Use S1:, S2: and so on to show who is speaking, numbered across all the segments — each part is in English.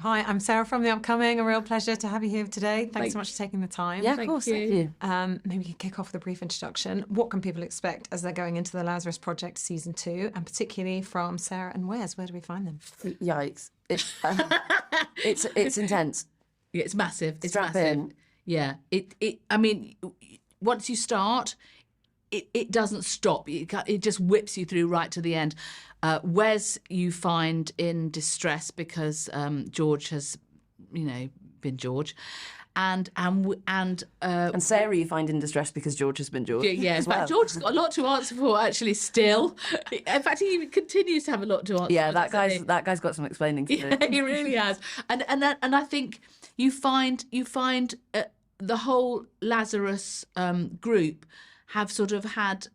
S1: Hi, I'm Sarah from The Upcoming. A real pleasure to have you here today. Thanks so much for taking the time.
S2: Yeah, of course. Thank you.
S1: Maybe we can kick off with a brief introduction. What can people expect as they're going into the Lazarus Project Season 2, and particularly from Sarah and Wes? Where do we find them?
S2: Yikes. It's intense.
S3: Yeah, it's massive. It's
S2: Strap
S3: massive.
S2: in.
S3: Yeah. I mean, once you start, it doesn't stop. It just whips you through right to the end. Wes, you find in distress because George has, been George, and
S2: Sarah you find in distress because George has been George.
S3: Yeah, in fact, George's got a lot to answer for actually. Still, in fact, he continues to have a lot to answer.
S2: Yeah,
S3: for,
S2: that guy's got some explaining to do.
S3: Yeah, he really has. And I think you find the whole Lazarus group have sort of have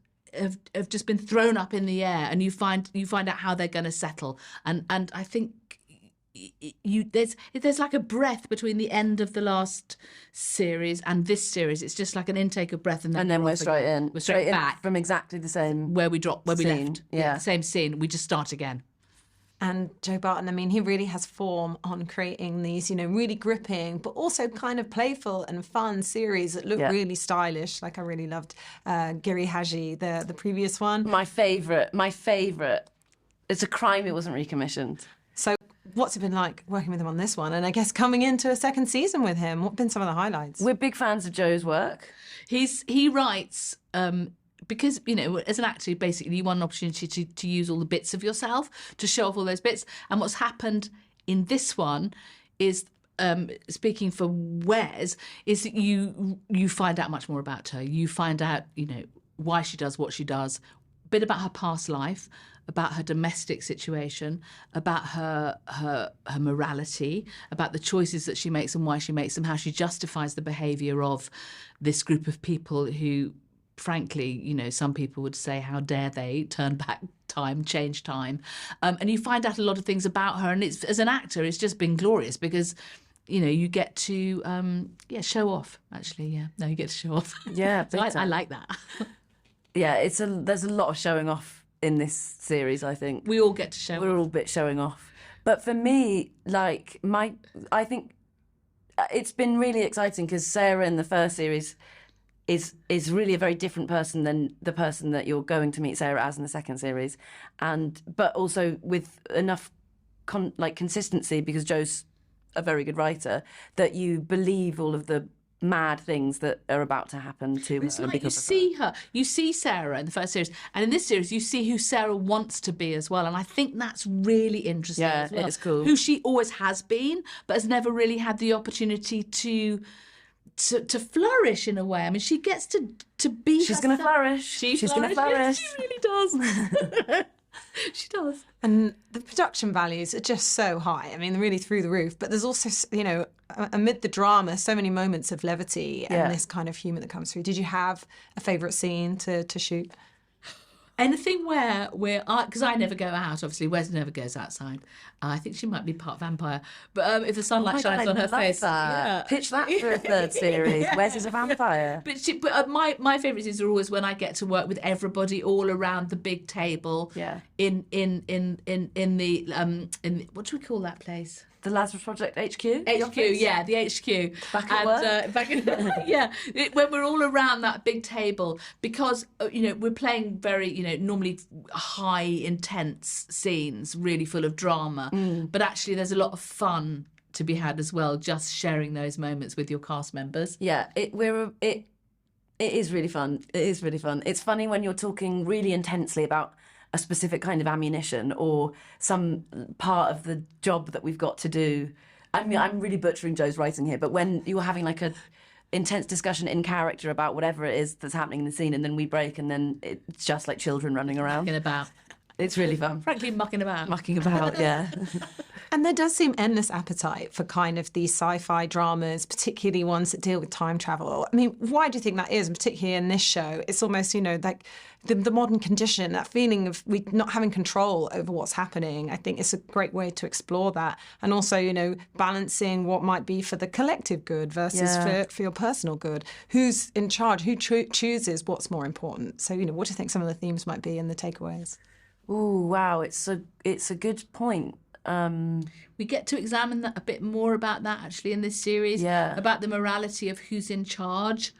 S3: just been thrown up in the air, and you find out how they're going to settle. And I think there's like a breath between the end of the last series and this series. It's just like an intake of breath, and then
S2: we're straight in.
S3: We're straight back
S2: from exactly the same
S3: where we
S2: scene.
S3: left.
S2: Yeah,
S3: the same scene. We just start again.
S1: And Joe Barton, I mean, he really has form on creating these, really gripping, but also kind of playful and fun series that look really stylish. Like I really loved Giri Haji, the previous one.
S2: My favourite. It's a crime it wasn't recommissioned.
S1: So what's it been like working with him on this one? And I guess coming into a second season with him, what have been some of the highlights?
S2: We're big fans of Joe's work.
S3: He writes... because, as an actor, basically you want an opportunity to use all the bits of yourself, to show off all those bits. And what's happened in this one is, speaking for Wes, is that you find out much more about her. You find out, why she does what she does, a bit about her past life, about her domestic situation, about her morality, about the choices that she makes and why she makes them, how she justifies the behaviour of this group of people who... frankly, some people would say, how dare they turn back time, change time. And you find out a lot of things about her. And it's, as an actor, it's just been glorious because, you get to, show off, actually. Yeah, no, you get to show off.
S2: Yeah,
S3: so I like that.
S2: Yeah, there's a lot of showing off in this series, I think.
S3: We all get to show off.
S2: We're all a bit showing off. But for me, I think it's been really exciting because Sarah in the first series... is really a very different person than the person that you're going to meet Sarah as in the second series, but also with enough consistency, because Joe's a very good writer, that you believe all of the mad things that are about to happen to her.
S3: It's like you see Sarah in the first series, and in this series you see who Sarah wants to be as well, and I think that's really interesting.
S2: Yeah,
S3: as well.
S2: it's cool.
S3: Who she always has been, but has never really had the opportunity to flourish in a way. I mean, she gets to be.
S2: She's going to flourish.
S3: She's going to flourish. She really does. She does.
S1: And the production values are just so high. I mean, they're really through the roof. But there's also, amid the drama, so many moments of levity and this kind of humour that comes through. Did you have a favourite scene to shoot?
S3: Anything where because I never go out, obviously Wes never goes outside. I think she might be part vampire, but if the sunlight shines on her face,
S2: pitch that for a third series. Wes is a vampire.
S3: But my favourite scenes are always when I get to work with everybody all around the big table.
S2: Yeah.
S3: In the what do we call that place?
S2: The Lazarus Project HQ?
S3: HQ, yeah, the HQ.
S2: Back at work?
S3: Yeah, when we're all around that big table, because, we're playing very, normally high, intense scenes, really full of drama. But actually there's a lot of fun to be had as well, just sharing those moments with your cast members.
S2: Yeah, it is really fun. It is really fun. It's funny when you're talking really intensely about a specific kind of ammunition or some part of the job that we've got to do. I mean, I'm really butchering Joe's writing here, but when you're having like a intense discussion in character about whatever it is that's happening in the scene, and then we break, and then it's just like children running around.
S3: Mucking about.
S2: It's really fun.
S3: Frankly, mucking about.
S2: Mucking about, yeah.
S1: And there does seem endless appetite for kind of these sci-fi dramas, particularly ones that deal with time travel. I mean, why do you think that is? And particularly in this show, it's almost, like the modern condition, that feeling of we not having control over what's happening. I think it's a great way to explore that. And also, balancing what might be for the collective good versus for your personal good. Who's in charge? Who chooses what's more important? So, what do you think some of the themes might be and the takeaways?
S2: Oh, wow, it's a good point.
S3: We get to examine that a bit more about that actually in this series.
S2: Yeah.
S3: About the morality of who's in charge,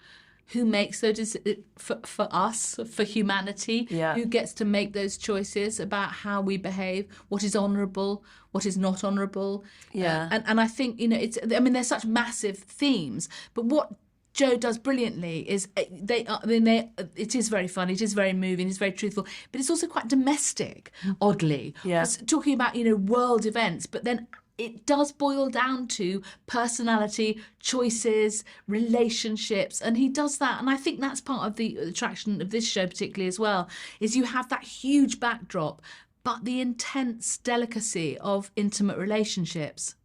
S3: who makes those for us, for humanity,
S2: Yeah.
S3: who gets to make those choices about how we behave, what is honourable, what is not honourable.
S2: Yeah.
S3: And I think, you know, there's such massive themes, but what Joe does brilliantly is it is very funny, it is very moving, it's very truthful, but it's also quite domestic, oddly.
S2: Yeah.
S3: It's talking about, you know, world events, but then it does boil down to personality, choices, relationships, and he does that. And I think that's part of the attraction of this show particularly as well, is you have that huge backdrop, but the intense delicacy of intimate relationships.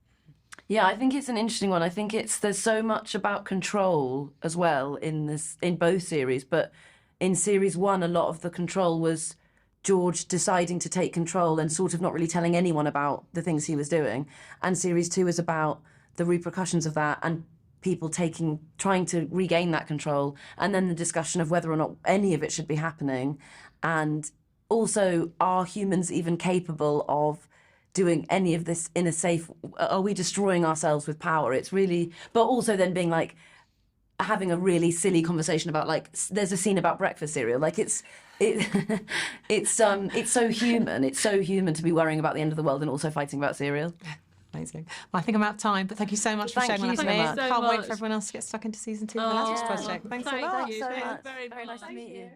S2: Yeah, I think it's an interesting one. I think there's so much about control as well in both series, but in series 1 a lot of the control was George deciding to take control and sort of not really telling anyone about the things he was doing. And series 2 is about the repercussions of that and people trying to regain that control, and then the discussion of whether or not any of it should be happening. And also, are humans even capable of doing any of this in a safe, are we destroying ourselves with power? It's really, but also then being like, having a really silly conversation about, like, there's a scene about breakfast cereal. Like, it's so human. It's so human to be worrying about the end of the world and also fighting about cereal.
S1: Amazing. Well, I think I'm out of time, but thank you so much for
S2: Thank
S1: sharing
S2: you
S1: with
S2: so
S1: me.
S2: much.
S1: Can't wait for everyone else to get stuck into season 2 of the Lazarus
S3: Oh,
S1: Project. Thanks so much.
S2: Thanks so much.
S3: Very
S2: Very nice to
S3: much.
S2: meet you.